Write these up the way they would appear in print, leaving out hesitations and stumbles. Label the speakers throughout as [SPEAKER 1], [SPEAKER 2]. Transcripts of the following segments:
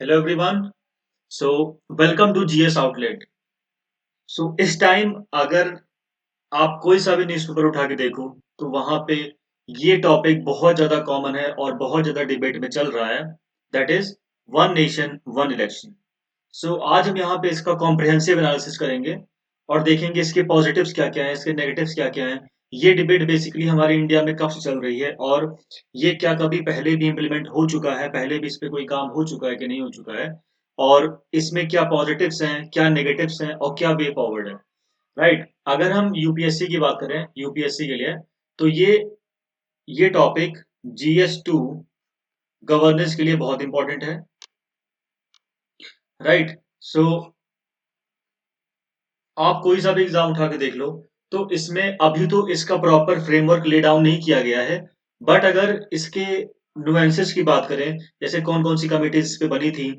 [SPEAKER 1] Hello everyone. So welcome to GS outlet. इस time अगर आप कोई सा भी न्यूज़पेपर उठा के देखो तो वहां पे ये टॉपिक बहुत ज्यादा कॉमन है और बहुत ज्यादा डिबेट में चल रहा है। That is one nation one election. आज हम यहाँ पे इसका कॉम्प्रिहेंसिव एनालिसिस करेंगे और देखेंगे इसके पॉजिटिव्स क्या क्या हैं, इसके नेगेटिव्स क्या क्या हैं। ये डिबेट बेसिकली हमारे इंडिया में कब से चल रही है और ये क्या कभी पहले भी इम्प्लीमेंट हो चुका है, पहले भी इस पे कोई काम हो चुका है कि नहीं हो चुका है, और इसमें क्या पॉजिटिव्स हैं, क्या नेगेटिव्स हैं और क्या वे फॉरवर्ड है। राइट। अगर हम यूपीएससी की बात करें, यूपीएससी के लिए तो ये टॉपिक जीएस 2 गवर्नेंस के लिए बहुत इंपॉर्टेंट है। राइट। सो आप कोई सा भी एग्जाम उठा के देख लो तो इसमें अभी तो इसका प्रॉपर फ्रेमवर्क ले डाउन नहीं किया गया है। बट अगर इसके नुएंसेस की बात करें, जैसे कौन कौन सी कमिटीज इस पे बनी थी,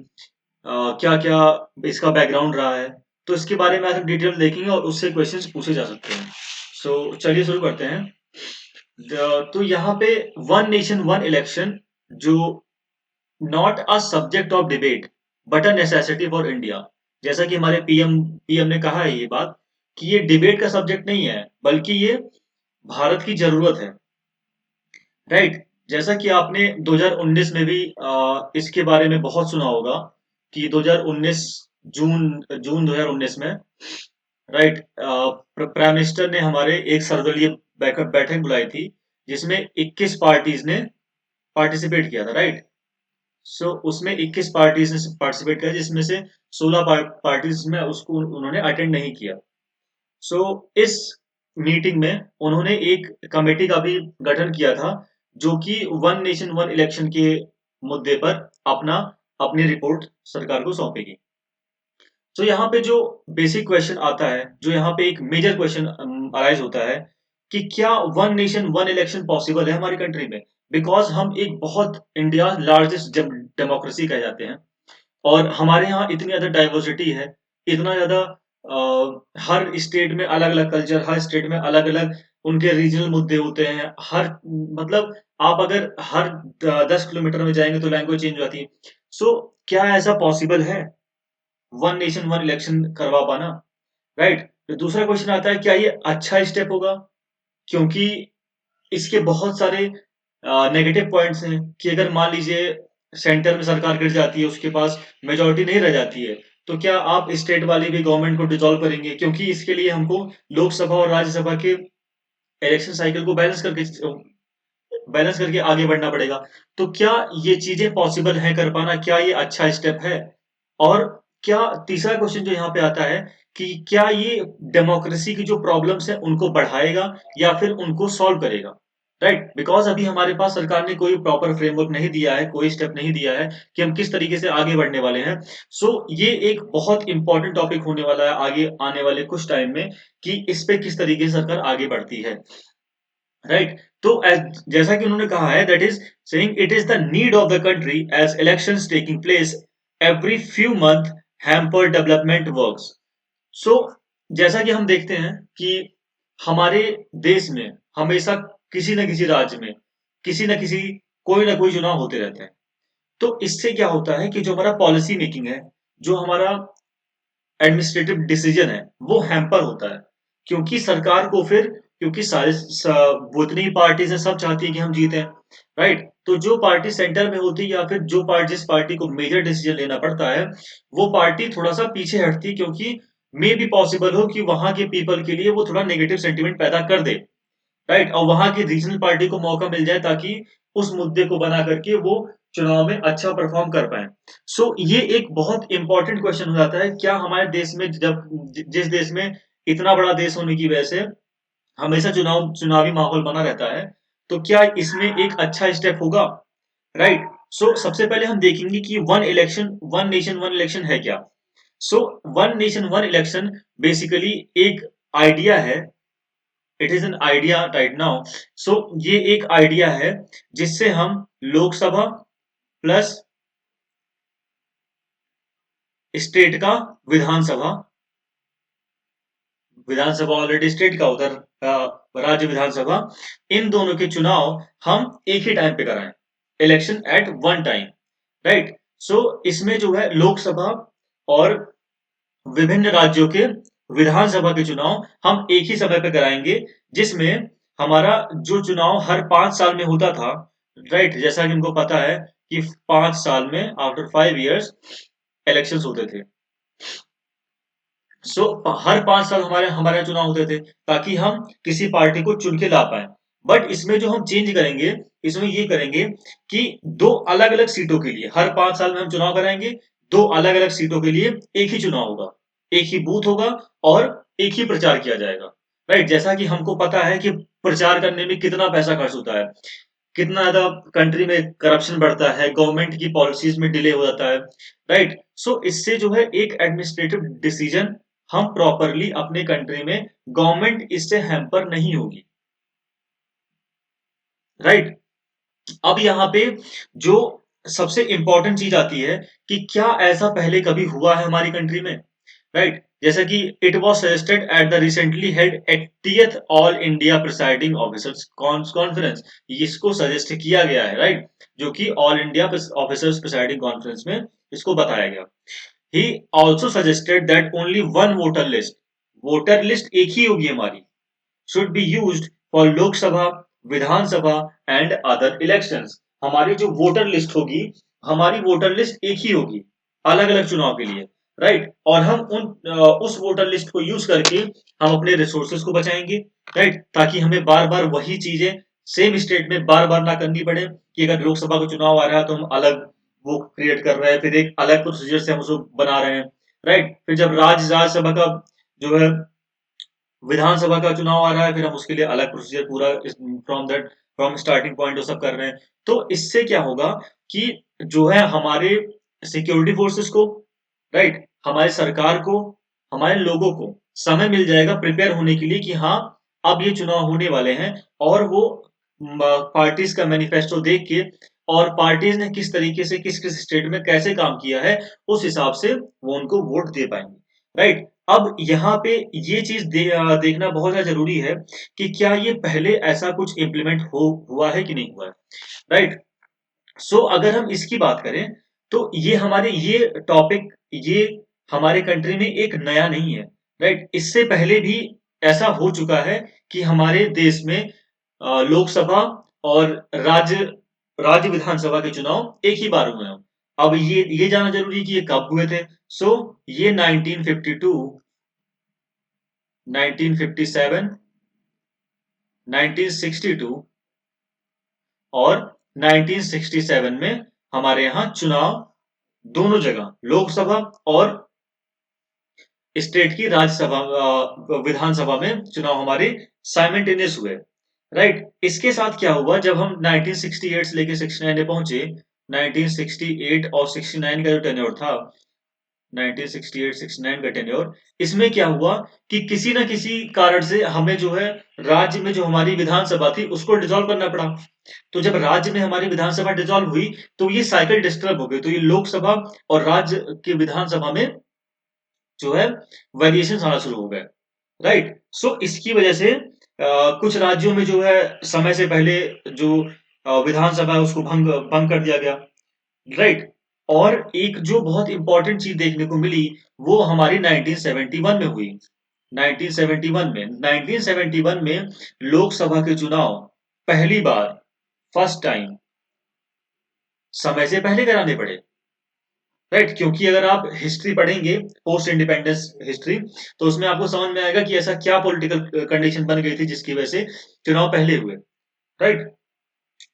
[SPEAKER 1] क्या क्या इसका बैकग्राउंड रहा है, तो इसके बारे में आज हम डिटेल देखेंगे और उससे क्वेश्चंस पूछे जा सकते हैं। चलिए शुरू करते हैं। तो यहाँ पे वन नेशन वन इलेक्शन जो not a subject of debate but a necessity for India. जैसा कि हमारे पीएम पीएम ने कहा है ये बात कि ये डिबेट का सब्जेक्ट नहीं है बल्कि ये भारत की जरूरत है। राइट। जैसा कि आपने 2019 में भी इसके बारे में बहुत सुना होगा कि 2019 जून जून 2019 में, राइट, प्राइम मिनिस्टर ने हमारे एक सर्वदलीय बैठक बैठक बुलाई थी जिसमें 21 पार्टीज ने पार्टिसिपेट किया था। राइट। उसमें 21 पार्टीज ने पार्टिसिपेट किया जिसमें से 16 पार्टीज में उसको उन्होंने अटेंड नहीं किया। सो इस मीटिंग में उन्होंने एक कमेटी का भी गठन किया था जो कि वन नेशन वन इलेक्शन के मुद्दे पर अपना अपनी रिपोर्ट सरकार को सौंपेगी। यहाँ पे जो बेसिक क्वेश्चन आता है, जो यहाँ पे एक मेजर क्वेश्चन अराइज होता है कि क्या one nation one election possible है हमारी कंट्री में। बिकॉज हम एक बहुत इंडिया लार्जेस्ट डेमोक्रेसी कह जाते हैं और हमारे यहाँ इतनी ज्यादा डाइवर्सिटी है, इतना ज्यादा हर स्टेट में अलग अलग कल्चर, हर स्टेट में अलग अलग उनके रीजनल मुद्दे होते हैं। हर मतलब आप अगर हर 10 किलोमीटर में जाएंगे तो लैंग्वेज चेंज हो जाती है। क्या ऐसा पॉसिबल है वन नेशन वन इलेक्शन करवा पाना। राइट। तो दूसरा क्वेश्चन आता है, क्या ये अच्छा स्टेप होगा, क्योंकि इसके बहुत सारे नेगेटिव पॉइंट्स हैं कि अगर मान लीजिए सेंटर में सरकार गिर जाती है, उसके पास मेजोरिटी नहीं रह जाती है, तो क्या आप स्टेट वाली भी गवर्नमेंट को डिसॉल्व करेंगे, क्योंकि इसके लिए हमको लोकसभा और राज्यसभा के इलेक्शन साइकिल को बैलेंस करके आगे बढ़ना पड़ेगा। तो क्या ये चीजें पॉसिबल है कर पाना, क्या ये अच्छा स्टेप है। और क्या तीसरा क्वेश्चन जो यहाँ पे आता है कि क्या ये डेमोक्रेसी की जो प्रॉब्लम्स है उनको बढ़ाएगा या फिर उनको सॉल्व करेगा। राइट। बिकॉज अभी हमारे पास सरकार ने कोई प्रॉपर फ्रेमवर्क नहीं दिया है, कोई स्टेप नहीं दिया है कि हम किस तरीके से आगे बढ़ने वाले हैं। ये एक बहुत इंपॉर्टेंट टॉपिक होने वाला है आगे आने वाले कुछ टाइम में कि इस पे किस तरीके से सरकार आगे बढ़ती है। राइट। जैसा कि उन्होंने कहा है, that is saying it is the need of the country as elections taking place every few month hamper development works. So जैसा कि हम देखते हैं कि हमारे देश में हमेशा किसी न किसी राज्य में किसी न किसी कोई ना कोई चुनाव होते रहते हैं। तो इससे क्या होता है कि जो हमारा पॉलिसी मेकिंग है, जो हमारा एडमिनिस्ट्रेटिव डिसीजन है, वो हैम्पर होता है। क्योंकि सरकार को फिर, क्योंकि वो इतनी पार्टी से सब चाहती है कि हम जीते। राइट। तो जो पार्टी सेंटर में होती है या फिर जो पार्टी, जिस पार्टी को मेजर डिसीजन लेना पड़ता है, वो पार्टी थोड़ा सा पीछे हटती है, क्योंकि मे भी पॉसिबल हो कि वहां के पीपल के लिए वो थोड़ा नेगेटिव सेंटिमेंट पैदा कर दे। राइट। और वहां की रीजनल पार्टी को मौका मिल जाए ताकि उस मुद्दे को बना करके वो चुनाव में अच्छा परफॉर्म कर पाए। ये एक बहुत इंपॉर्टेंट क्वेश्चन हो जाता है, क्या हमारे देश में जब जिस देश में इतना बड़ा देश होने की वजह से हमेशा चुनावी माहौल बना रहता है, तो क्या इसमें एक अच्छा स्टेप होगा। राइट। सबसे पहले हम देखेंगे कि वन नेशन वन इलेक्शन है क्या। One nation one election basically एक आइडिया है। It is an idea right now. ये एक आइडिया है जिससे हम लोकसभा प्लस स्टेट का विधानसभा, विधानसभा ऑलरेडी स्टेट का, उधर राज्य विधानसभा, इन दोनों के चुनाव हम एक ही टाइम पे कराएं, election at one time. Right. So इसमें जो है लोकसभा और विभिन्न राज्यों के विधानसभा के चुनाव हम एक ही समय पे कराएंगे, जिसमें हमारा जो चुनाव हर 5 साल में होता था, राइट, जैसा कि हमको पता है कि 5 साल में आफ्टर 5 इयर्स इलेक्शंस होते थे। सो हर 5 साल हमारे हमारे यहाँ चुनाव होते थे, ताकि हम किसी पार्टी को चुन के ला पाए। बट इसमें जो हम चेंज करेंगे, इसमें ये करेंगे कि दो अलग अलग सीटों के लिए हर 5 साल में हम चुनाव कराएंगे। दो अलग अलग सीटों के लिए एक ही चुनाव होगा, एक ही बूथ होगा और एक ही प्रचार किया जाएगा। राइट, जैसा कि हमको पता है कि प्रचार करने में कितना पैसा खर्च होता है, कितना ज्यादा कंट्री में करप्शन बढ़ता है, गवर्नमेंट की पॉलिसीज में डिले हो जाता है। राइट, सो इससे जो है एक एडमिनिस्ट्रेटिव डिसीजन हम प्रॉपरली अपने कंट्री में, गवर्नमेंट इससे हैम्पर नहीं होगी। राइट, अब यहाँ पे जो सबसे इंपॉर्टेंट चीज आती है कि क्या ऐसा पहले कभी हुआ है हमारी कंट्री में। राइट, जैसा कि it was suggested at the recently held 80th all India presiding officers conference, इसको सजेस्ट किया गया है। राइट, जो कि all India officers presiding conference में इसको बताया गया। He also suggested that only one voter list एक ही होगी हमारी, should be used for लोक सभा, विधानसभा एंड अदर इलेक्शंस। हमारी जो वोटर लिस्ट होगी, हमारी वोटर लिस्ट एक ही होगी अलग अलग चुनाव के लिए। राइट, और हम उस वोटर लिस्ट को यूज करके हम अपने रिसोर्सेज को बचाएंगे। राइट, ताकि हमें बार बार वही चीजें सेम स्टेट में बार बार ना करनी पड़े कि अगर लोकसभा का चुनाव आ रहा है तो हम अलग वो क्रिएट कर रहे हैं, फिर एक अलग प्रोसीजर से हम उसको बना रहे हैं। राइट, फिर जब राज्यसभा का जो है विधानसभा का चुनाव आ रहा है, फिर हम उसके लिए अलग प्रोसीजर पूरा फ्रॉम स्टार्टिंग पॉइंट वो सब कर रहे हैं। तो इससे क्या होगा कि जो है हमारे सिक्योरिटी फोर्सेस को, राइट, हमारी सरकार को, हमारे लोगों को समय मिल जाएगा प्रिपेयर होने के लिए कि हाँ, अब ये चुनाव होने वाले हैं। और वो पार्टीज का मैनिफेस्टो देख के और पार्टीज ने किस तरीके से किस किस स्टेट में कैसे काम किया है, उस हिसाब से वो उनको वोट दे पाएंगे। राइट, अब यहाँ पे ये चीज देखना बहुत ज्यादा जरूरी है कि क्या ये पहले ऐसा कुछ इम्प्लीमेंट हो हुआ है कि नहीं हुआ है। राइट, सो अगर हम इसकी बात करें तो ये टॉपिक ये हमारे कंट्री में एक नया नहीं है। राइट, इससे पहले भी ऐसा हो चुका है कि हमारे देश में लोकसभा और राज्य विधानसभा के चुनाव एक ही बार हुए हैं। अब ये जानना जरूरी है कि ये कब हुए थे। सो ये 1952, 1957, 1962 और 1967 में हमारे यहाँ चुनाव दोनों जगह लोकसभा और स्टेट की राज्यसभा विधानसभा में चुनाव हमारे साइमल्टेनियस हुए। राइट, इसके साथ क्या हुआ, जब हम 1968 से लेके 69 में पहुंचे, 1968 और 69 का जो टेन्योर था, 1968-69 का टेन्योर, इसमें क्या हुआ कि किसी ना किसी कारण से हमें जो है राज्य में जो हमारी विधानसभा थी उसको डिसॉल्व करना पड़ा। तो जब राज्य में हमारी विधानसभा डिसॉल्व हुई तो ये साइकिल डिस्टर्ब हो गई, तो ये लोकसभा और राज्य की विधानसभा में जो है वेरिएशन आना शुरू हो गए। राइट, सो इसकी वजह से कुछ राज्यों में जो है समय से पहले जो विधानसभा है उसको भंग भंग कर दिया गया। राइट, और एक जो बहुत इंपॉर्टेंट चीज देखने को मिली वो हमारी 1971 में हुई। 1971 में लोकसभा के चुनाव पहली बार, फर्स्ट टाइम, समय से पहले कराने पड़े। राइट, क्योंकि अगर आप हिस्ट्री पढ़ेंगे, पोस्ट इंडिपेंडेंस हिस्ट्री, तो उसमें आपको समझ में आएगा कि ऐसा क्या पॉलिटिकल कंडीशन बन गई थी जिसकी वजह से चुनाव पहले हुए। राइट,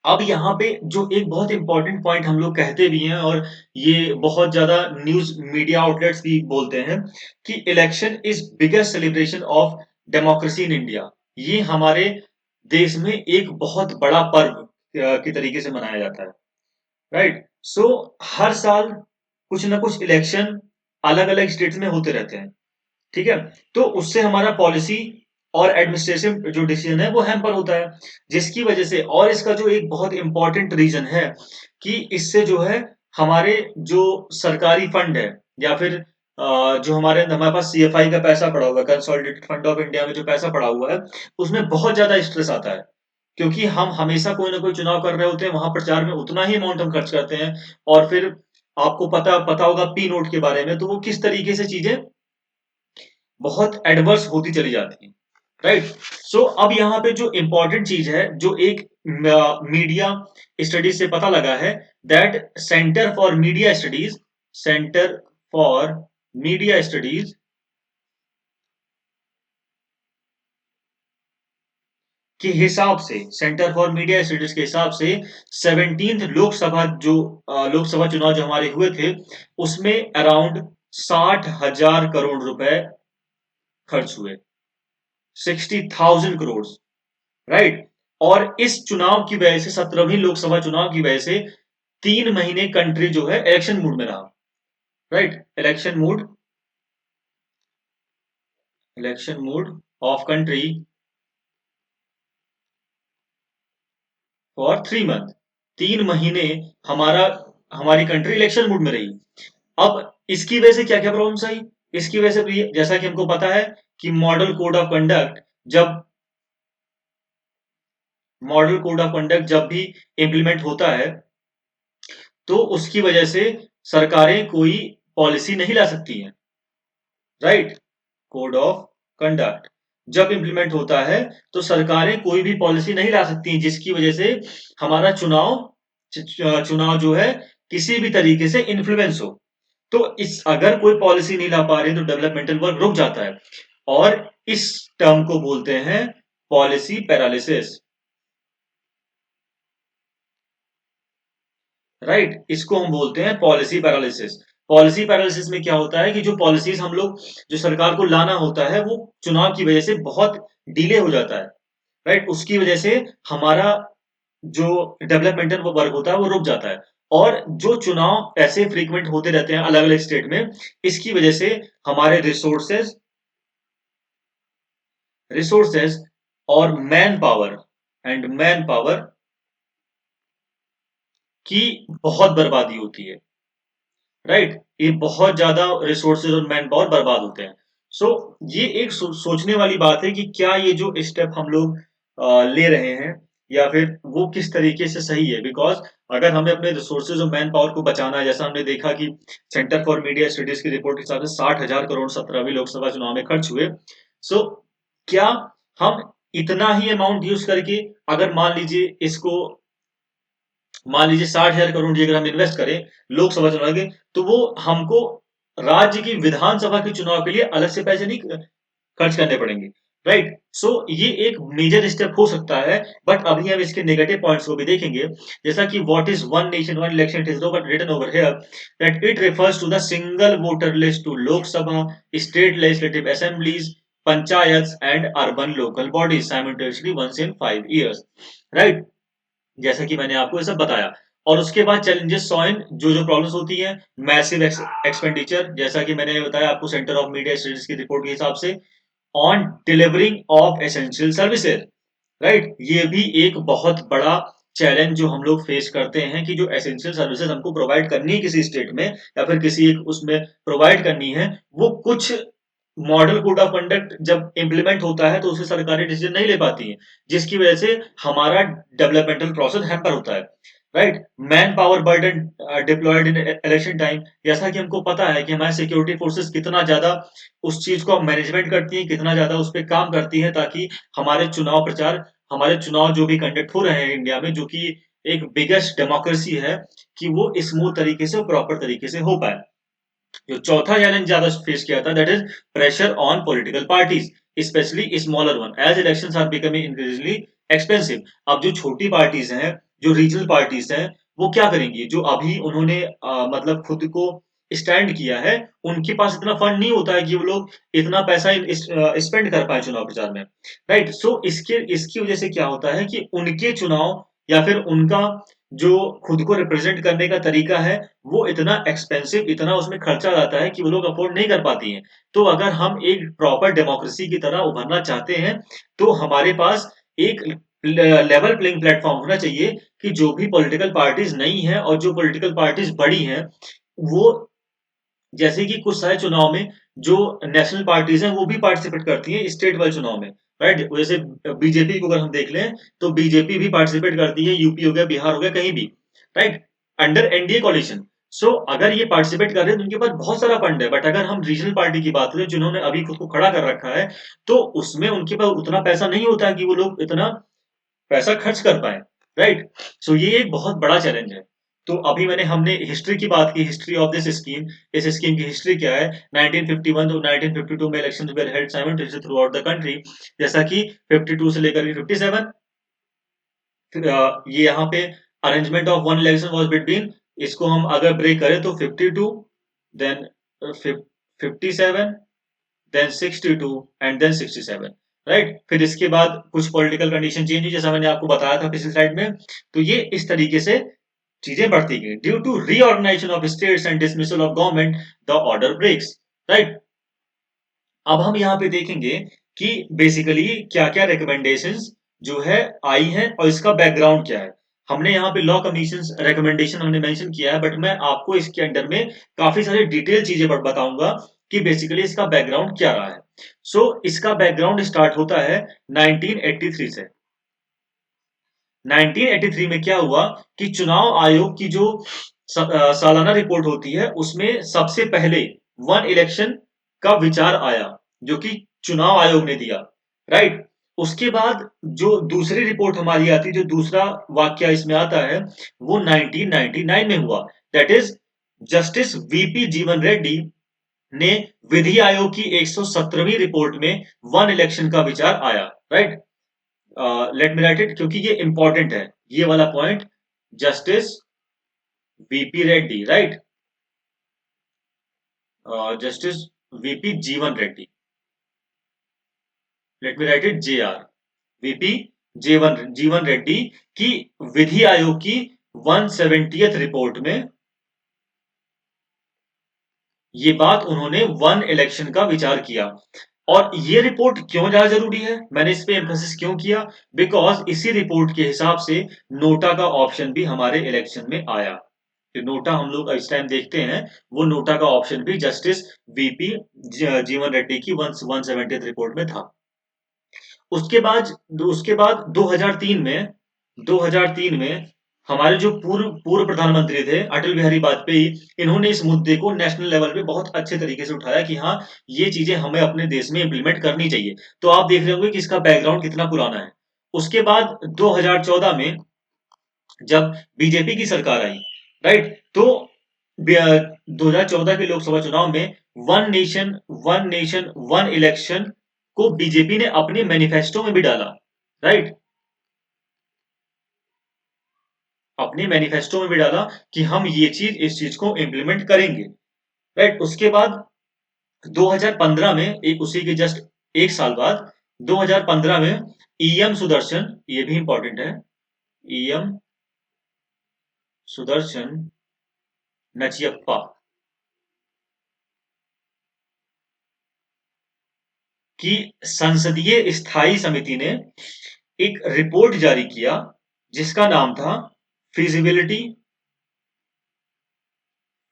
[SPEAKER 1] अब यहाँ पे जो एक बहुत इंपॉर्टेंट पॉइंट हम लोग कहते भी हैं और ये बहुत ज्यादा न्यूज मीडिया आउटलेट्स भी बोलते हैं कि election is biggest celebration of democracy in India. ये हमारे देश में एक बहुत बड़ा पर्व के तरीके से मनाया जाता है। राइट, सो हर साल कुछ ना कुछ इलेक्शन अलग अलग स्टेट्स में होते रहते हैं। ठीक है, तो उससे हमारा पॉलिसी और एडमिनिस्ट्रेशन जो डिसीजन है वो हैम्पर होता है, जिसकी वजह से, और इसका जो एक बहुत इंपॉर्टेंट रीजन है कि इससे जो है हमारे जो सरकारी फंड है या फिर जो हमारे पास सीएफआई का पैसा पड़ा हुआ है, कंसोलिडेटेड फंड ऑफ इंडिया में जो पैसा पड़ा हुआ है, उसमें बहुत ज्यादा स्ट्रेस आता है। क्योंकि हम हमेशा कोई ना कोई चुनाव कर रहे होते हैं, वहां प्रचार में उतना ही अमाउंट हम खर्च करते हैं और फिर आपको पता पता होगा पी नोट के बारे में, तो वो किस तरीके से चीजें बहुत एडवर्स होती चली जाती हैं, राइट। सो अब यहाँ पे जो इंपॉर्टेंट चीज है, जो एक मीडिया स्टडीज से पता लगा है, that centre for media studies के हिसाब से, सेंटर फॉर मीडिया स्टडीज के हिसाब से 17th लोकसभा जो लोकसभा चुनाव जो हमारे हुए थे, उसमें अराउंड 60,000 करोड़ रुपए खर्च हुए, 60,000 करोड़, राइट। और इस चुनाव की वजह से, 17वीं लोकसभा चुनाव की वजह से 3 महीने कंट्री जो है इलेक्शन मूड में रहा, right. Election mood off country for 3 month, 3 महीने हमारा हमारी कंट्री इलेक्शन मूड में रही। अब इसकी वजह से क्या क्या प्रॉब्लम्स आई, इसकी वजह से जैसा कि हमको पता है कि जब मॉडल कोड ऑफ कंडक्ट जब भी इंप्लीमेंट होता है, तो उसकी वजह से सरकारें कोई पॉलिसी नहीं ला सकती हैं, राइट। कोड ऑफ कंडक्ट जब इंप्लीमेंट होता है, तो सरकारें कोई भी पॉलिसी नहीं ला सकती, जिसकी वजह से हमारा चुनाव जो है किसी भी तरीके से इन्फ्लुएंस हो। तो इस अगर कोई पॉलिसी नहीं ला पा रही, तो डेवलपमेंटल वर्क रुक जाता है, और इस टर्म को बोलते हैं पॉलिसी पैरालिसिस, राइट। इसको हम बोलते हैं पॉलिसी पैरालिसिस। पॉलिसी पैरालिसिस में क्या होता है कि जो पॉलिसीज हम लोग, जो सरकार को लाना होता है, वो चुनाव की वजह से बहुत डिले हो जाता है, राइट। उसकी वजह से हमारा जो डेवलपमेंटल वर्क होता है वो रुक जाता है। और जो चुनाव ऐसे फ्रीक्वेंट होते रहते हैं अलग अलग स्टेट में, इसकी वजह से हमारे रिसोर्सेज और मैन पावर की बहुत बर्बादी होती है, राइट। ये बहुत ज्यादा रिसोर्सेज और मैन पावर बर्बाद होते हैं। सो ये एक सोचने वाली बात है कि क्या ये जो स्टेप हम लोग ले रहे हैं, या फिर वो किस तरीके से सही है। बिकॉज अगर हमें अपने रिसोर्सेज और मैन पावर को बचाना है, जैसा हमने देखा कि सेंटर फॉर मीडिया स्टडीज की रिपोर्ट के हिसाब से 60,000 करोड़ 17वीं लोकसभा चुनाव में खर्च हुए। सो क्या हम इतना ही अमाउंट यूज करके, अगर मान लीजिए 60,000 करोड़ अगर हम इन्वेस्ट करें लोकसभा चुनाव के, तो वो हमको राज्य की विधानसभा के चुनाव के लिए अलग से पैसे नहीं खर्च करने पड़ेंगे, राइट। सो ये एक मेजर स्टेप हो सकता है। बट अभी हम इसके नेगेटिव पॉइंट्स को भी देखेंगे, जैसा कि what is one nation one election, it is written over here that it refers to the single voter list to Lok Sabha, state legislative assemblies, panchayat and urban local bodies simultaneously once in 5 years, right. जैसा कि मैंने आपको ये सब बताया। और उसके बाद चैलेंजेस सॉ इन जो जो प्रॉब्लम्स होती हैं, मैसिव एक्सपेंडिचर, जैसा कि मैंने बताया आपको सेंटर ऑफ मीडिया स्टडीज की रिपोर्ट के हिसाब से, on delivering of essential services, right. ये भी एक बहुत बड़ा चैलेंज जो हम लोग फेस करते हैं, कि जो एसेंशियल सर्विसेज हमको प्रोवाइड करनी है किसी स्टेट में, या फिर किसी एक उसमें प्रोवाइड करनी है, वो कुछ मॉडल कोड ऑफ कंडक्ट जब इंप्लीमेंट होता है, तो उसे सरकारें डिसीजन नहीं ले पाती हैं, जिसकी वजह से हमारा डेवलपमेंटल प्रोसेस हैम्पर होता है, right. Man power burden deployed in election time, जैसा कि हमको पता है कि हमारे सिक्योरिटी फोर्सेस कितना ज्यादा उस चीज को मैनेजमेंट करती हैं, कितना ज्यादा उस पर काम करती हैं, ताकि हमारे चुनाव जो भी कंडक्ट हो रहे हैं इंडिया में, जो कि एक बिगेस्ट डेमोक्रेसी है, कि वो स्मूथ तरीके से, प्रॉपर तरीके से हो पाए। जो चौथा चैलेंज ज्यादा फेस किया था, that is pressure on political parties, especially smaller one, as elections are becoming increasingly expensive. अब जो छोटी पार्टीज हैं, जो रीजनल पार्टीज हैं, वो क्या करेंगी, जो अभी उन्होंने मतलब खुद को स्टैंड किया है, उनके पास इतना फंड नहीं होता है कि वो लोग इतना पैसा स्पेंड कर पाए चुनाव प्रचार में, राइट। सो इसके इसकी वजह से क्या होता है कि उनके चुनाव, या फिर उनका जो खुद को रिप्रेजेंट करने का तरीका है, वो इतना एक्सपेंसिव, इतना उसमें खर्चा आता है कि वो लोग अफोर्ड नहीं कर पाती हैं। तो अगर हम एक प्रॉपर डेमोक्रेसी की तरह उभरना चाहते हैं, तो हमारे पास एक लेवल प्लेइंग प्लेटफॉर्म होना चाहिए, कि जो भी पॉलिटिकल पार्टीज नहीं है, और जो पॉलिटिकल पार्टीज बड़ी हैं, वो, जैसे कि कुछ सारे चुनाव में जो नेशनल पार्टीज हैं, वो भी पार्टिसिपेट करती हैं स्टेट वाइज चुनाव में, राइट। जैसे बीजेपी को अगर हम देख लें, तो बीजेपी भी पार्टिसिपेट करती है, यूपी हो गया, बिहार हो गया, कहीं भी, राइट, अंडर एनडीए कॉलिशन। अगर ये पार्टिसिपेट कर रहे हैं तो उनके पास बहुत सारा फंड है, बट अगर हम रीजनल पार्टी की बात करें जिन्होंने अभी खुद को खड़ा कर रखा है, तो उसमें उनके पास उतना पैसा नहीं होता कि वो लोग इतना पैसा खर्च कर पाए, राइट? ये एक बहुत बड़ा चैलेंज है। तो अभी हमने हिस्ट्री की बात की, हिस्ट्री ऑफ दिस स्कीम। इस स्कीम की हिस्ट्री क्या है? 1951 तो 1952 में elections were held simultaneously throughout the country, जैसा कि 52 से लेकर के 57। फिर ये यहाँ पे arrangement of one election was between, इसको हम अगर ब्रेक करें तो 52, then 57, then 62 and then 67, right? फिर इसके बाद कुछ पॉलिटिकल कंडीशन चेंज हुई, जैसा मैंने आपको बताया था पिछली स्लाइड में। तो ये इस तरीके से चीजें बढ़ती गई। Due to reorganisation of states and dismissal of government, the order breaks, right? अब हम यहाँ पे देखेंगे कि बेसिकली क्या-क्या रिकमेंडेशंस जो है आई हैं और इसका बैकग्राउंड क्या है। हमने यहाँ पे लॉ कमीशंस रिकमेंडेशन हमने मेंशन किया है, बट मैं आपको इसके अंडर में काफी सारी डिटेल चीजें बताऊंगा कि बेसिकली इसका बैकग्राउंड क्या रहा है। इसका बैकग्राउंड स्टार्ट होता है 1983 से। 1983 में क्या हुआ कि चुनाव आयोग की जो सालाना रिपोर्ट होती है, उसमें सबसे पहले वन इलेक्शन का विचार आया, जो कि चुनाव आयोग ने दिया, राइट? उसके बाद जो दूसरी रिपोर्ट हमारी आती है, जो दूसरा वाक्य इसमें आता है, वो 1999 में हुआ। That is justice VP Jeevan Reddy ने विधि आयोग की 117वीं रिपोर्ट में वन इलेक्शन का विचार आया, right? Let me write it, क्योंकि ये इंपॉर्टेंट है, ये वाला point. Justice VP Reddy, right? Justice VP Jeevan Reddy, let me write it, J R, VP Jeevan Reddy की विधि आयोग की 170th रिपोर्ट में ये बात उन्होंने वन इलेक्शन का विचार किया। और ये रिपोर्ट क्यों ज्यादा जरूरी है, मैंने इस पे एम्फेसिस क्यों किया? बिकॉज इसी रिपोर्ट के हिसाब से नोटा का ऑप्शन भी हमारे इलेक्शन में आया। जो नोटा हम लोग इस टाइम देखते हैं, वो नोटा का ऑप्शन भी जस्टिस वीपी जीवन रेड्डी की 170th रिपोर्ट में था। उसके बाद 2003 में हमारे जो पूर्व पूर्व प्रधानमंत्री थे अटल बिहारी वाजपेयी, इन्होंने इस मुद्दे को नेशनल लेवल पे बहुत अच्छे तरीके से उठाया कि हाँ, ये चीजें हमें अपने देश में इम्प्लीमेंट करनी चाहिए। तो आप देख रहे होंगे कि इसका बैकग्राउंड कितना पुराना है। उसके बाद 2014 में जब बीजेपी की सरकार आई, राइट? तो 2014 के लोकसभा चुनाव में वन नेशन वन इलेक्शन को बीजेपी ने अपने मैनिफेस्टो में भी डाला, राइट? अपने मैनिफेस्टो में भी डाला कि हम ये चीज इस चीज को इंप्लीमेंट करेंगे, राइट? उसके बाद 2015 में, एक उसी के जस्ट एक साल बाद, 2015 में ईएम सुदर्शन, ये भी इंपॉर्टेंट है, ईएम सुदर्शन नचियप्पा की संसदीय स्थायी समिति ने एक रिपोर्ट जारी किया, जिसका नाम था feasibility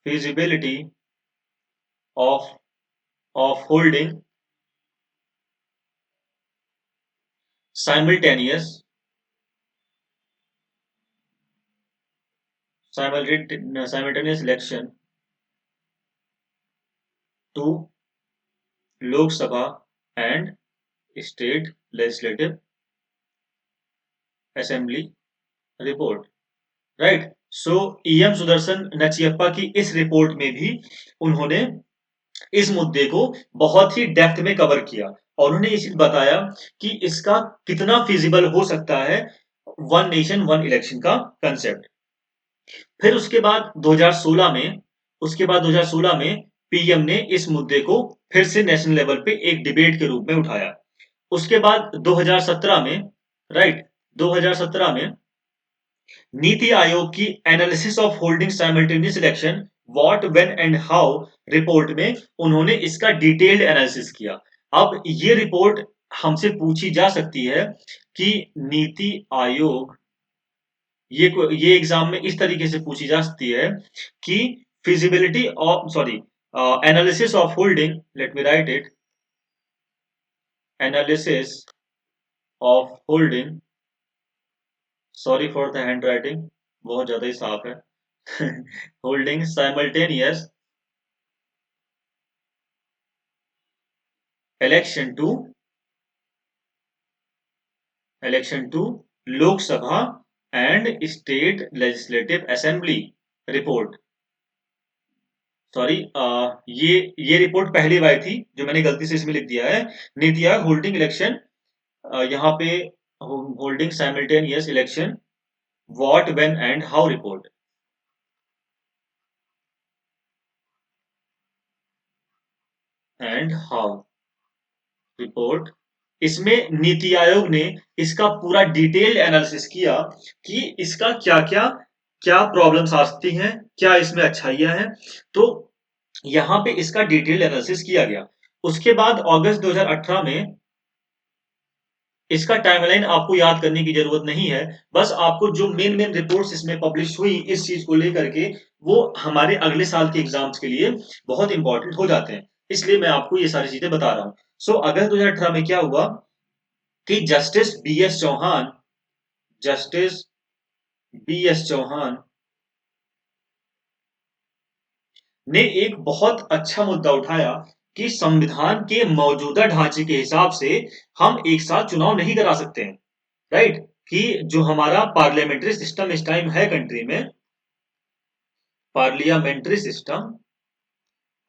[SPEAKER 1] feasibility of holding simultaneous simultaneous election to Lok Sabha and state legislative assembly report, right? EM Sudarshan Nachiappa की इस रिपोर्ट में भी उन्होंने इस मुद्दे को बहुत ही डेप्थ में कवर किया, और उन्होंने ये चीज बताया कि इसका कितना फिजिबल हो सकता है वन नेशन वन इलेक्शन का कंसेप्ट। फिर उसके बाद 2016 में पीएम ने इस मुद्दे को फिर से नेशनल लेवल पे एक डिबेट के रूप में उठाया। उसके बाद 2017 में, राइट, 2017 में नीति आयोग की analysis of holding simultaneous election what when and how report में उन्होंने इसका डिटेल्ड एनालिसिस किया। अब ये रिपोर्ट हमसे पूछी जा सकती है कि नीति आयोग, ये एग्जाम में इस तरीके से पूछी जा सकती है कि feasibility of, sorry, analysis of holding, late me write it, analysis of holding, sorry for the hand writing, बहुत ज्यादा ही साफ है। holding simultaneous election to election to Lok Sabha and State Legislative Assembly report. Sorry, ये report पहली बार थी जो मैंने गलती से इसमें लिख दिया है। नीति आयोग होल्डिंग इलेक्शन, यहाँ पे holding simultaneous election what when and how report. And how report, इसमें नीति आयोग ने इसका पूरा डिटेल्ड एनालिसिस किया कि इसका क्या प्रॉब्लम्स आ सकती हैं, क्या इसमें अच्छाइयां हैं। तो यहाँ पे इसका डिटेल्ड एनालिसिस किया गया। उसके बाद अगस्त 2018 में, इसका टाइमलाइन आपको याद करने की जरूरत नहीं है, बस आपको जो मेन मेन रिपोर्ट्स इसमें पब्लिश हुई इस चीज को लेकर के, वो हमारे अगले साल के एग्जाम्स के लिए बहुत इंपॉर्टेंट हो जाते हैं, इसलिए मैं आपको ये सारी चीजें बता रहा हूँ। सो अगस्त 2018 में क्या हुआ कि जस्टिस बी एस चौहान ने एक बहुत अच्छा मुद्दा उठाया कि संविधान के मौजूदा ढांचे के हिसाब से हम एक साथ चुनाव नहीं करा सकते हैं, राइट। कि जो हमारा पार्लियामेंट्री सिस्टम इस टाइम है कंट्री में, पार्लियामेंट्री सिस्टम,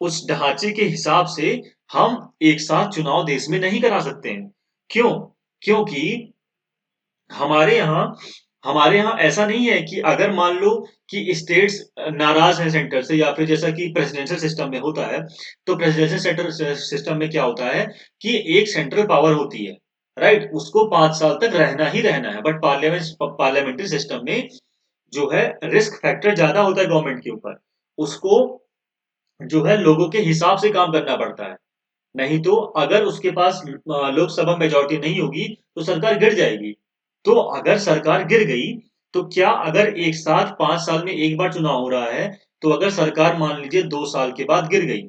[SPEAKER 1] उस ढांचे के हिसाब से हम एक साथ चुनाव देश में नहीं करा सकते हैं। क्यों? क्योंकि हमारे यहाँ हमारे यहाँ ऐसा नहीं है कि अगर मान लो कि स्टेट्स नाराज है सेंटर से, या फिर जैसा कि प्रेसिडेंशियल सिस्टम में होता है, तो प्रेसिडेंशियल सेंटर सिस्टम में क्या होता है कि एक सेंट्रल पावर होती है, राइट, उसको 5 साल तक रहना ही रहना है। बट पार्लियामेंट्री सिस्टम में जो है रिस्क फैक्टर ज्यादा होता है गवर्नमेंट के ऊपर, उसको जो है लोगों के हिसाब से काम करना पड़ता है। नहीं तो अगर उसके पास लोकसभा मेजोरिटी नहीं होगी तो सरकार गिर जाएगी। तो अगर सरकार गिर गई, तो क्या अगर एक साथ 5 साल में एक बार चुनाव हो रहा है, तो अगर सरकार मान लीजिए 2 साल के बाद गिर गई,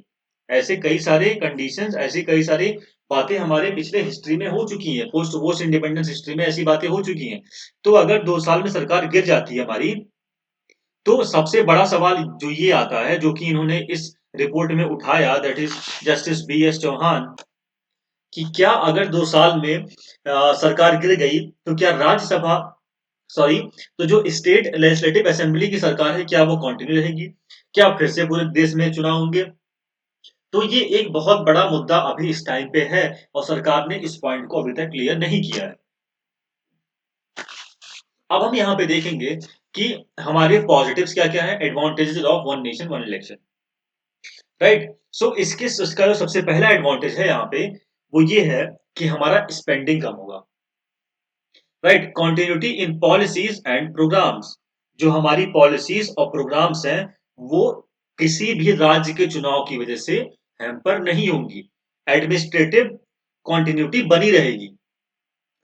[SPEAKER 1] ऐसे कई सारे कंडीशंस, ऐसी कई सारी बातें हमारे पिछले हिस्ट्री में हो चुकी हैं, पोस्ट इंडिपेंडेंस हिस्ट्री में ऐसी बातें हो चुकी हैं। तो अगर 2 साल में सरकार गिर जाती है हमारी, तो सबसे बड़ा सवाल जो ये आता है, जो कि इन्होंने इस रिपोर्ट में उठाया, that is justice B S Chauhan, कि क्या अगर 2 साल में सरकार गिर गई, तो क्या राज्यसभा, सॉरी, तो जो स्टेट लेजिस्लेटिव असेंबली की सरकार है, क्या वो कंटिन्यू रहेगी, क्या फिर से पूरे देश में चुनाव होंगे। तो ये एक बहुत बड़ा मुद्दा अभी इस टाइम पे है, और सरकार ने इस पॉइंट को अभी तक क्लियर नहीं किया है। अब हम यहाँ पे देखेंगे कि हमारे पॉजिटिव्स क्या क्या है, advantages of one nation one election, right. So इसका जो सबसे पहला एडवांटेज है यहाँ पे, वो ये है कि हमारा स्पेंडिंग कम होगा, right. Continuity in policies and programmes, जो हमारी पॉलिसीज और प्रोग्राम्स हैं, वो किसी भी राज्य के चुनाव की वजह से हैम्पर नहीं होंगी, एडमिनिस्ट्रेटिव कॉन्टिन्यूटी बनी रहेगी,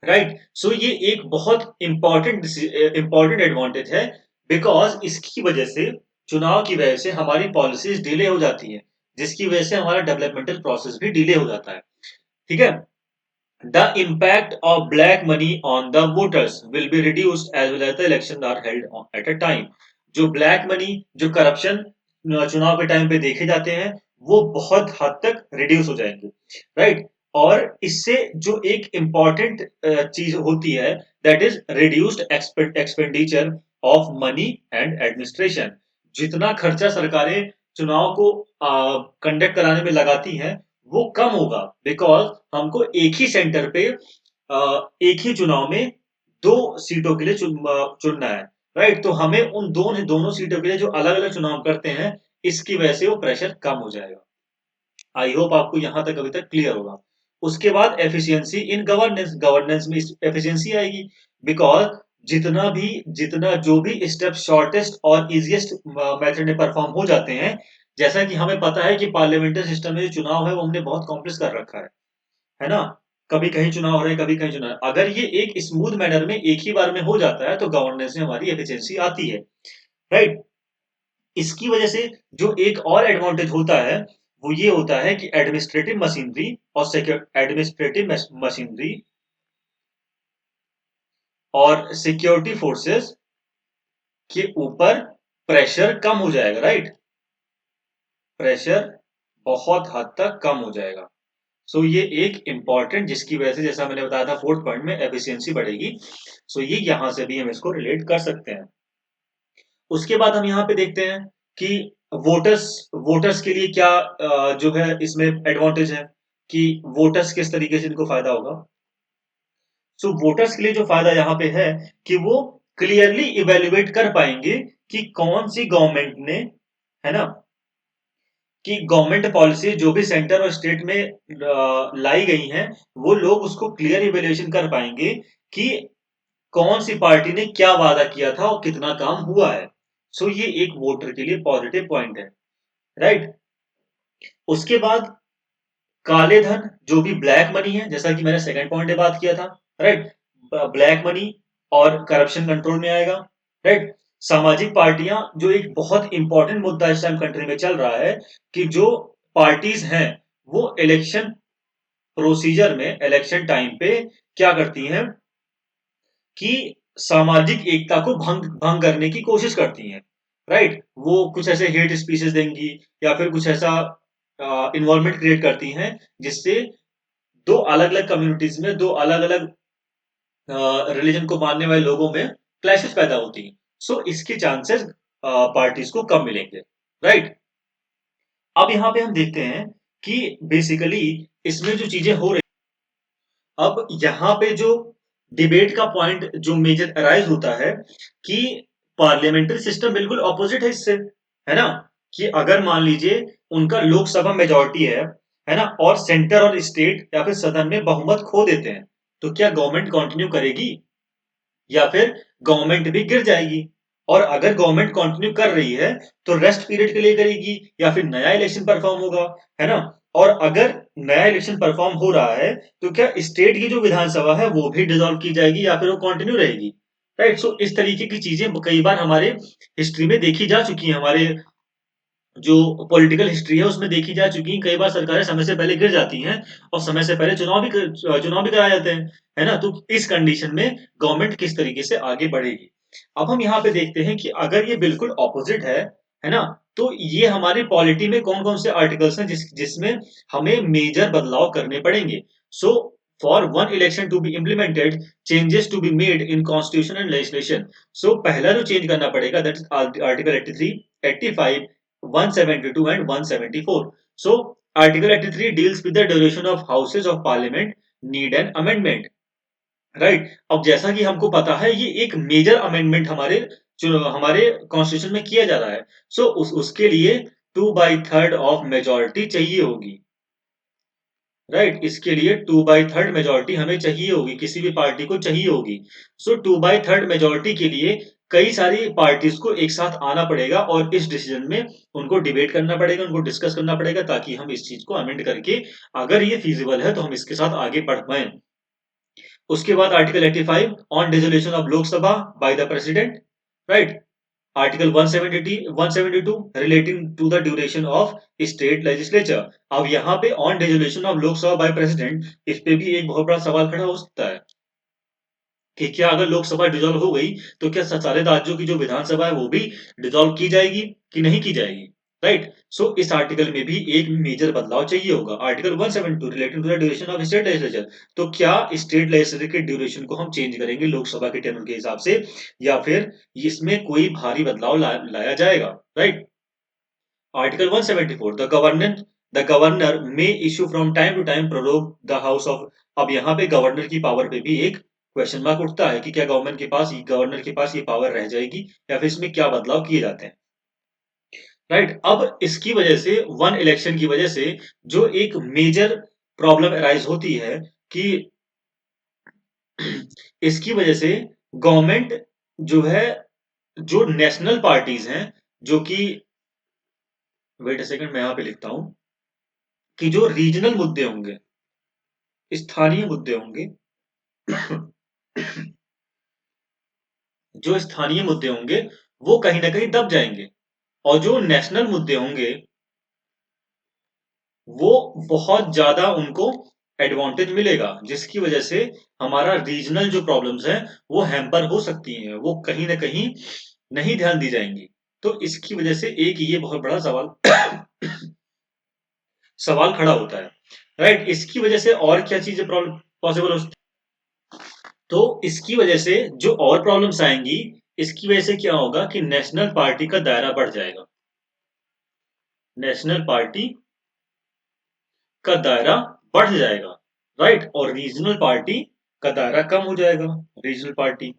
[SPEAKER 1] राइट। सो ये एक बहुत इंपॉर्टेंट एडवांटेज है, बिकॉज इसकी वजह से, चुनाव की वजह से हमारी पॉलिसीज डिले हो जाती है, जिसकी वजह से हमारा डेवलपमेंटल प्रोसेस भी डिले हो जाता है, ठीक है। The impact of black money on the voters will be reduced as well as the elections are held at a time. जो ब्लैक मनी, जो करप्शन चुनाव के टाइम पे देखे जाते हैं, वो बहुत हद तक रिड्यूस हो जाएंगे, राइट। और इससे जो एक इंपॉर्टेंट चीज होती है, that is reduced expenditure of money and administration. जितना खर्चा सरकारें चुनाव को कंडक्ट कराने में लगाती हैं, वो कम होगा, बिकॉज हमको एक ही सेंटर पे एक ही चुनाव में 2 सीटों के लिए चुनना है, राइट। तो हमें उन दोनों सीटों के लिए जो अलग अलग चुनाव करते हैं, इसकी वजह से वो प्रेशर कम हो जाएगा। आई होप आपको यहां तक अभी तक क्लियर होगा। उसके बाद एफिशिएंसी इन गवर्नेंस, गवर्नेंस में एफिशिएंसी आएगी, बिकॉज जितना जो भी स्टेप शॉर्टेस्ट और इजिएस्ट मेथड में परफॉर्म हो जाते हैं, जैसा कि हमें पता है कि पार्लियामेंट्री सिस्टम में जो चुनाव है वो हमने बहुत कॉम्प्लेक्स कर रखा है ना। कभी कहीं चुनाव हो रहे हैं, कभी कहीं चुनाव, अगर ये एक स्मूथ मैनर में एक ही बार में हो जाता है, तो गवर्नेंस में हमारी एफिशिएंसी आती है, राइट। इसकी वजह से जो एक और एडवांटेज होता है, वो ये होता है कि एडमिनिस्ट्रेटिव मशीनरी और सिक्योरिटी फोर्सेस के ऊपर प्रेशर कम हो जाएगा, राइट? प्रेशर बहुत हद तक कम हो जाएगा। सो ये एक इंपॉर्टेंट, जिसकी वजह से जैसा मैंने बताया था फोर्थ पॉइंट में, एफिशिएंसी बढ़ेगी। सो ये यहां से भी हम इसको रिलेट कर सकते हैं। उसके बाद हम यहाँ पे देखते हैं कि वोटर्स वोटर्स के लिए क्या जो है इसमें एडवांटेज है, कि वोटर्स किस तरीके से इनको फायदा होगा। सो वोटर्स के लिए जो फायदा यहाँ पे है कि वो क्लियरली इवेल्युएट कर पाएंगे कि कौन सी गवर्नमेंट ने, है ना, कि गवर्नमेंट पॉलिसी जो भी सेंटर और स्टेट में लाई गई हैं, वो लोग उसको क्लियर इवेल्युएशन कर पाएंगे कि कौन सी पार्टी ने क्या वादा किया था और कितना काम हुआ है। सो ये एक वोटर के लिए पॉजिटिव पॉइंट है, राइट? उसके बाद काले धन, जो भी ब्लैक मनी है, जैसा कि मैंने सेकंड पॉइंट में बात किया था, राइट? ब्लैक मनी और करप्शन कंट्रोल में आएगा, राइट? सामाजिक पार्टियां, जो एक बहुत इंपॉर्टेंट मुद्दा इस टाइम कंट्री में चल रहा है, कि जो पार्टीज हैं वो इलेक्शन प्रोसीजर में, इलेक्शन टाइम पे क्या करती हैं कि सामाजिक एकता को भंग भंग करने की कोशिश करती हैं, राइट? वो कुछ ऐसे हेट स्पीचेस देंगी या फिर कुछ ऐसा इन्वॉल्वमेंट क्रिएट करती हैं जिससे दो अलग अलग कम्युनिटीज में, दो अलग अलग रिलीजन को मानने वाले लोगों में क्लैशेस पैदा होती हैं। सो इसके चांसेस पार्टीज को कम मिलेंगे, राइट? अब यहाँ पे हम देखते हैं कि बेसिकली इसमें जो चीजें हो रही, अब यहाँ पे जो डिबेट का पॉइंट जो मेजर अराइज होता है कि पार्लियामेंट्री सिस्टम बिल्कुल ऑपोजिट है इससे, है ना? कि अगर मान लीजिए उनका लोकसभा मेजोरिटी है ना, और सेंटर और स्टेट या फिर सदन में बहुमत खो देते हैं, तो क्या गवर्नमेंट कंटिन्यू करेगी या फिर गवर्नमेंट भी गिर जाएगी? और अगर गवर्नमेंट कंटिन्यू कर रही है तो रेस्ट पीरियड के लिए करेगी या फिर नया इलेक्शन परफॉर्म होगा, है ना? और अगर नया इलेक्शन परफॉर्म हो रहा है तो क्या स्टेट की जो विधानसभा है वो भी डिसॉल्व की जाएगी या फिर वो कंटिन्यू रहेगी, राइट? सो इस तरीके की चीजें कई बार हमारे हिस्ट्री में देखी जा चुकी हैं, हमारे जो पॉलिटिकल हिस्ट्री है उसमें देखी जा चुकी है। कई बार सरकारें समय से पहले गिर जाती हैं और समय से पहले चुनाव भी कराए जाते हैं, है ना? तो इस कंडीशन में गवर्नमेंट किस तरीके से आगे बढ़ेगी। अब हम यहाँ पे देखते हैं कि अगर ये बिल्कुल ऑपोजिट है ना? तो ये हमारी पॉलिटी में कौन कौन से आर्टिकल्स हैं जिसमें हमें मेजर बदलाव करने पड़ेंगे। So for one election to be implemented, changes to be made in constitution and legislation. So पहला जो चेंज करना पड़ेगा, that is article 83, 85, 172 and 174. So, Article 83 deals with the duration of Houses of Parliament need an amendment. Right? अब जैसा कि हमको पता है ये एक मेजर अमेंडमेंट हमारे कॉन्स्टिट्यूशन में किया जा रहा है। सो उसके लिए 2/3 ऑफ मेजोरिटी चाहिए होगी, राइट? इसके लिए 2/3 मेजोरिटी हमें चाहिए होगी, किसी भी पार्टी को चाहिए होगी। सो 2/3 मेजोरिटी के लिए कई सारी पार्टीज को एक साथ आना पड़ेगा और इस डिसीजन में उनको डिबेट करना पड़ेगा, उनको डिस्कस करना पड़ेगा, ताकि हम इस चीज को अमेंड करके, अगर ये फीजिबल है तो हम इसके साथ आगे बढ़ पाए। उसके बाद article 85 on dissolution of Lok Sabha by the president, right? Article 172 relating to the duration of state legislature. अब यहाँ पे on dissolution of Lok Sabha by president, इस पे भी एक बहुत बड़ा सवाल खड़ा हो सकता है कि क्या अगर लोकसभा डिसॉल्व हो गई तो क्या सारे राज्यों की जो विधानसभा है वो भी डिसॉल्व की जाएगी कि नहीं की जाएगी, राइट? सो इस आर्टिकल में भी एक मेजर बदलाव चाहिए होगा। Article 172 relating to the duration of state legislature, तो क्या स्टेट लेजिस्लेचर के ड्यूरेशन को हम चेंज करेंगे लोकसभा के टेन्योर के हिसाब से, या फिर इसमें कोई भारी बदलाव लाया जाएगा, right? Article 174, the governor may issue from time to time prorogue the house of. अब यहाँ पे गवर्नर की पावर पे भी एक क्वेश्चन मार्क उठता है कि क्या गवर्नर के पास ये पावर रह जाएगी या फिर इसमें क्या बदलाव किए जाते हैं, राइट? अब इसकी वजह से, वन इलेक्शन की वजह से जो एक मेजर प्रॉब्लम अराइज होती है कि इसकी वजह से गवर्नमेंट जो है, जो नेशनल पार्टीज हैं, जो कि, वेट अ सेकंड मैं यहाँ पे लिखता हूँ, कि जो रीजनल मुद्दे होंगे, स्थानीय मुद्दे होंगे, जो स्थानीय मुद्दे होंगे वो कहीं ना कहीं दब जाएंगे, और जो नेशनल मुद्दे होंगे वो बहुत ज्यादा उनको एडवांटेज मिलेगा, जिसकी वजह से हमारा रीजनल जो प्रॉब्लम्स हैं वो हैम्पर हो सकती हैं, वो कहीं ना कहीं नहीं ध्यान दी जाएंगी, तो इसकी वजह से एक ये बहुत बड़ा सवाल सवाल खड़ा होता है, राइट? इसकी वजह से और क्या चीजें प्रॉब्लम पॉसिबल हो सकती, तो इसकी वजह से जो और प्रॉब्लम्स आएंगी, इसकी वजह से क्या होगा कि नेशनल पार्टी का दायरा बढ़ जाएगा, नेशनल पार्टी का दायरा बढ़ जाएगा, राइट? और रीजनल पार्टी का दायरा कम हो जाएगा, रीजनल पार्टी,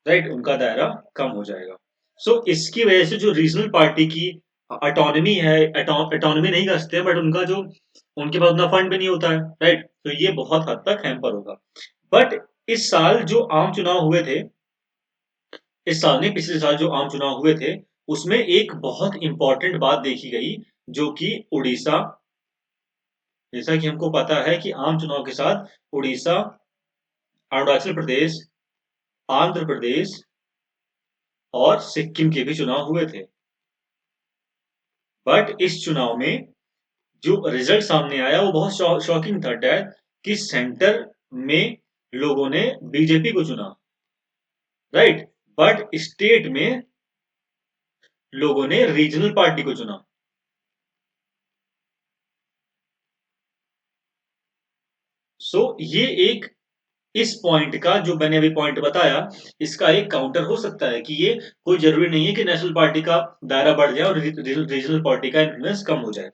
[SPEAKER 1] राइट, उनका दायरा कम हो जाएगा। सो इसकी वजह से जो रीजनल पार्टी की ऑटोनॉमी है, ऑटोनॉमी नहीं कर सकते, बट उनका जो, उनके पास उतना फंड भी नहीं होता है, राइट? तो ये बहुत हद तक हैम्पर होगा। बट इस साल जो आम चुनाव हुए थे, इस साल नहीं, पिछले साल जो आम चुनाव हुए थे, उसमें एक बहुत इंपॉर्टेंट बात देखी गई, जो कि उड़ीसा, जैसा कि हमको पता है कि आम चुनाव के साथ उड़ीसा, अरुणाचल प्रदेश, आंध्र प्रदेश और सिक्किम के भी चुनाव हुए थे। बट इस चुनाव में जो रिजल्ट सामने आया वो बहुत शॉकिंग था, डैट, कि सेंटर में लोगों ने बीजेपी को चुना, राइट? बट स्टेट में लोगों ने रीजनल पार्टी को चुना। सो ये एक, इस पॉइंट का जो मैंने अभी पॉइंट बताया, इसका एक काउंटर हो सकता है कि ये कोई जरूरी नहीं है कि नेशनल पार्टी का दायरा बढ़ जाए और रीजनल पार्टी का इन्फ्लुएंस कम हो जाए।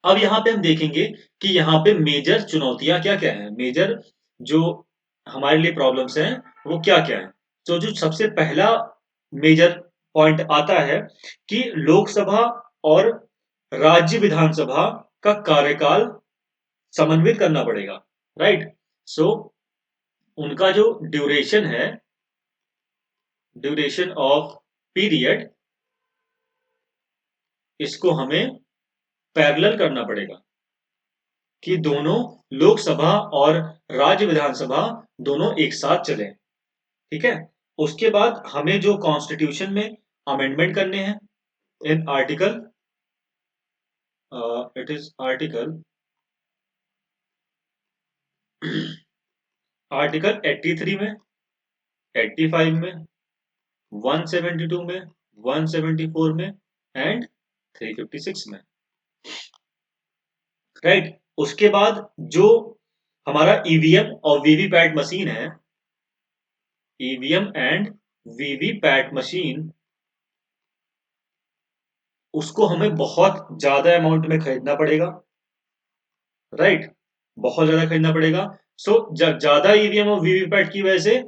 [SPEAKER 1] अब यहाँ पे हम देखेंगे कि यहाँ पे मेजर चुनौतियां क्या क्या है, मेजर जो हमारे लिए प्रॉब्लम्स हैं वो क्या क्या है। तो जो सबसे पहला मेजर पॉइंट आता है कि लोकसभा और राज्य विधानसभा का कार्यकाल समन्वित करना पड़ेगा, राइट? सो उनका जो ड्यूरेशन है, ड्यूरेशन ऑफ पीरियड, इसको हमें पैरेलल करना पड़ेगा कि दोनों लोकसभा और राज्य विधानसभा दोनों एक साथ चलें, ठीक है? उसके बाद हमें जो कॉन्स्टिट्यूशन में अमेंडमेंट करने हैं, in article, it is article article 83 में, 85 में, 172 में, 174 में एंड 356 में, राइट? उसके बाद जो हमारा ईवीएम और वीवीपैट मशीन है, ईवीएम एंड वीवीपैट मशीन, उसको हमें बहुत ज्यादा अमाउंट में खरीदना पड़ेगा, राइट? बहुत ज्यादा खरीदना पड़ेगा। सो ज्यादा ईवीएम और वीवीपैट की वजह से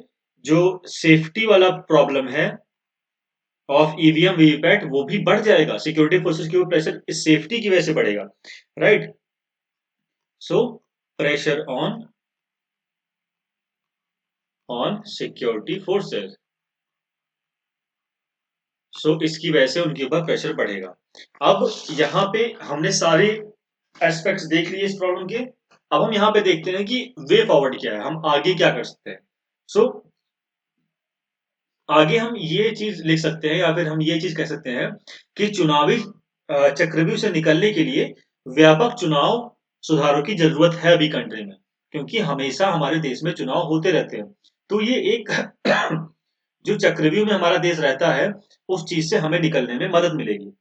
[SPEAKER 1] जो सेफ्टी वाला प्रॉब्लम है ऑफ ईवीएम वीवीपैट वो भी बढ़ जाएगा, सिक्योरिटी फोर्सेस के ऊपर प्रेशर इस सेफ्टी की वजह से बढ़ेगा, right? So pressure on security forces, so इसकी वजह से उनके ऊपर प्रेशर बढ़ेगा। अब यहाँ पे हमने सारे एस्पेक्ट्स देख लिए इस प्रॉब्लम के। अब हम यहाँ पे देखते हैं कि वे फॉरवर्ड क्या है, हम आगे क्या कर सकते हैं। सो आगे हम ये चीज लिख सकते हैं या फिर हम ये चीज कह सकते हैं कि चुनावी चक्रव्यूह से निकलने के लिए व्यापक चुनाव सुधारों की जरूरत है अभी कंट्री में, क्योंकि हमेशा हमारे देश में चुनाव होते रहते हैं। तो ये एक जो चक्रव्यूह में हमारा देश रहता है, उस चीज से हमें निकलने में मदद मिलेगी।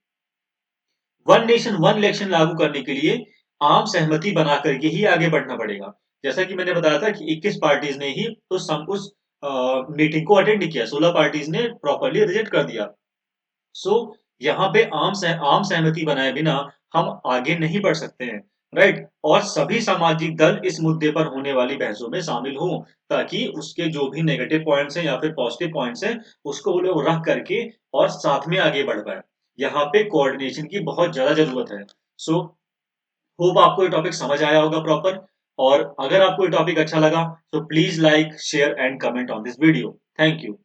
[SPEAKER 1] वन नेशन वन इलेक्शन लागू करने के लिए आम सहमति बना करके ही आगे बढ़ना पड़ेगा। जैसा कि मैंने बताया था कि 21 पार्टीज ने ही उस मीटिंग को अटेंड किया, 16 पार्टीज ने प्रॉपरली रिजेक्ट कर दिया। सो यहाँ पे आम सहमति बनाए बिना हम आगे नहीं बढ़ सकते हैं, राइट? और सभी सामाजिक दल इस मुद्दे पर होने वाली बहसों में शामिल हों, ताकि उसके जो भी नेगेटिव पॉइंट्स हैं या फिर पॉजिटिव पॉइंट्स हैं, उसको वो लोग रख करके और साथ में आगे बढ़ पाए। यहाँ पे कोऑर्डिनेशन की बहुत ज्यादा जरूरत है। सो होप आपको ये टॉपिक समझ आया होगा प्रॉपर। और अगर आपको ये टॉपिक अच्छा लगा तो please like share and comment on this video. Thank you.